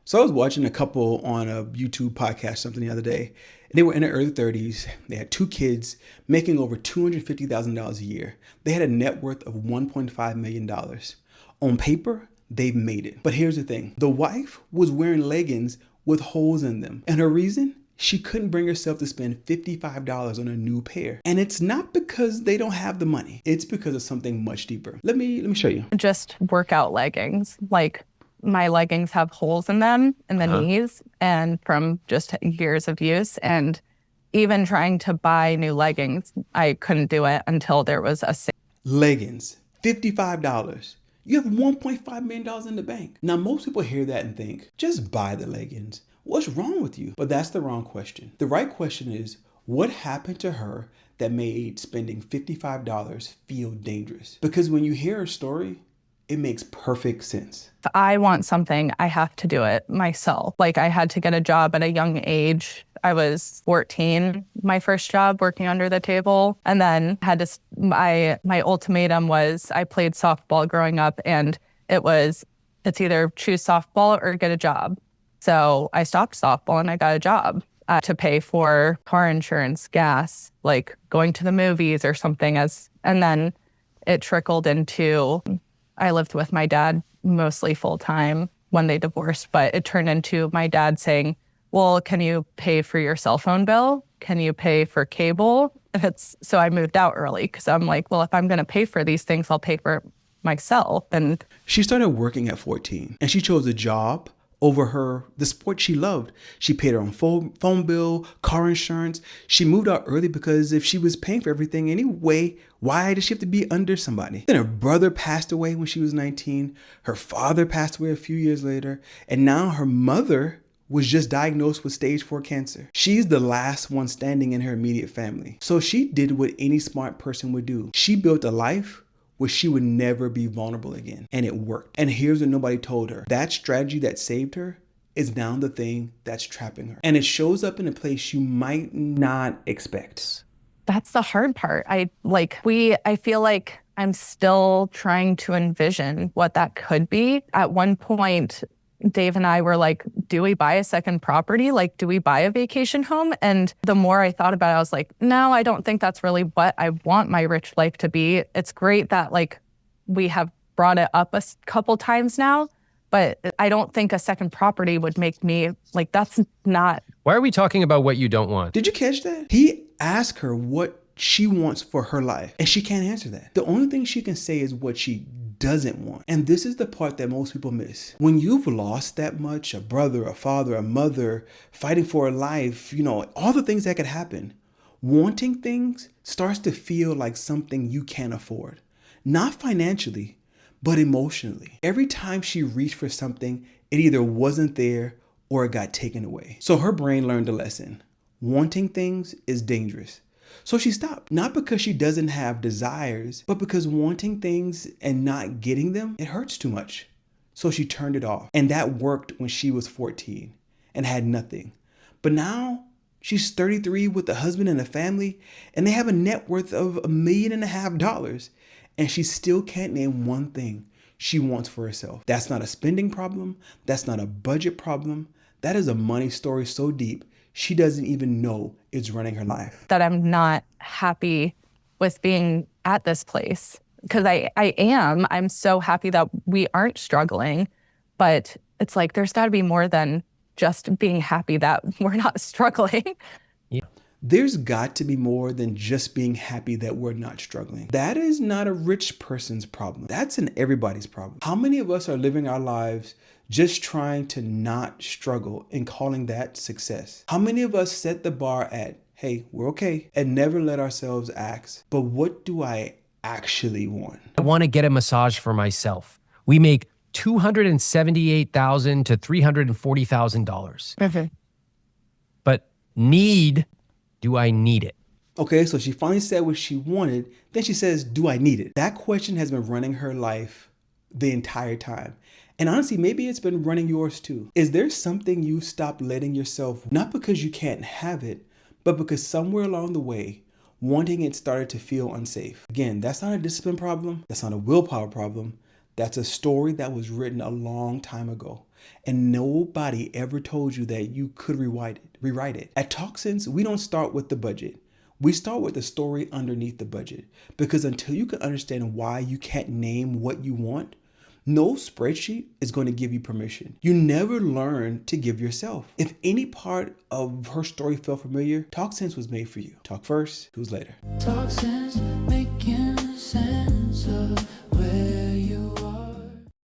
So I was watching a couple on a YouTube podcast something the other day, and they were in their early 30s. They had two kids making over $250,000 a year. They had a net worth of $1.5 million. On paper, they've made it. But here's the thing. The wife was wearing leggings with holes in them. And her reason? She couldn't bring herself to spend $55 on a new pair. And it's not because they don't have the money. It's because of something much deeper. Let me show you. Just workout leggings. Like, my leggings have holes in them in the knees, and from just years of use. And even trying to buy new leggings, I couldn't do it until there was a sale. Leggings, $55. You have $1.5 million in the bank. Now, most people hear that and think, just buy the leggings. What's wrong with you? But that's the wrong question. The right question is, what happened to her that made spending $55 feel dangerous? Because when you hear her story, it makes perfect sense. If I want something, I have to do it myself. Like, I had to get a job at a young age. I was 14, my first job working under the table. And then my ultimatum was, I played softball growing up, and it's either choose softball or get a job. So I stopped softball and I got a job to pay for car insurance, gas, like going to the movies or something. And then it trickled into, I lived with my dad mostly full time when they divorced, but it turned into my dad saying, well, can you pay for your cell phone bill? Can you pay for cable? So I moved out early because I'm like, well, if I'm going to pay for these things, I'll pay for myself. And she started working at 14, and she chose a job over the sport she loved. She paid her own phone bill, car insurance. She moved out early because if she was paying for everything anyway, why did she have to be under somebody? Then her brother passed away when she was 19. Her father passed away a few years later. And now her mother was just diagnosed with stage 4 cancer. She's the last one standing in her immediate family. So she did what any smart person would do. She built a life where she would never be vulnerable again. And it worked. And here's what nobody told her. That strategy that saved her is now the thing that's trapping her. And it shows up in a place you might not expect. That's the hard part. I feel like I'm still trying to envision what that could be. At one point, Dave and I were like, do we buy a second property? Like, do we buy a vacation home? And the more I thought about it, I was like, no, I don't think that's really what I want my rich life to be. It's great that like we have brought it up a couple times now, but I don't think a second property would make me like, that's not. Why are we talking about what you don't want? Did you catch that? He asked her what she wants for her life, and she can't answer that. The only thing she can say is what she doesn't want. And this is the part that most people miss. When you've lost that much, a brother, a father, a mother, fighting for a life, all the things that could happen, wanting things starts to feel like something you can't afford. Not financially, but emotionally. Every time she reached for something, it either wasn't there or it got taken away. So her brain learned a lesson. Wanting things is dangerous. So she stopped, not because she doesn't have desires, but because wanting things and not getting them, it hurts too much. So she turned it off. And that worked when she was 14 and had nothing. But now she's 33 with a husband and a family, and they have a net worth of $1.5 million. And she still can't name one thing she wants for herself. That's not a spending problem. That's not a budget problem. That is a money story so deep, she doesn't even know it's running her life. That I'm not happy with being at this place. Because I'm so happy that we aren't struggling. But it's like, there's got to be more than just being happy that we're not struggling. Yeah. There's got to be more than just being happy that we're not struggling. That is not a rich person's problem. That's an everybody's problem. How many of us are living our lives just trying to not struggle and calling that success? How many of us set the bar at, hey, we're okay, and never let ourselves ask, but what do I actually want? I want to get a massage for myself. We make $278,000 to $340,000. Mm-hmm. But do I need it? Okay, so she finally said what she wanted. Then she says, do I need it? That question has been running her life the entire time. And honestly, maybe it's been running yours too. Is there something you stopped letting yourself, not because you can't have it, but because somewhere along the way, wanting it started to feel unsafe? Again, that's not a discipline problem. That's not a willpower problem. That's a story that was written a long time ago. And nobody ever told you that you could rewrite it. At TalkSense, we don't start with the budget. We start with the story underneath the budget. Because until you can understand why you can't name what you want, no spreadsheet is going to give you permission. You never learn to give yourself. If any part of her story felt familiar, TalkSense was made for you. Talk first, who's later. Talk sense.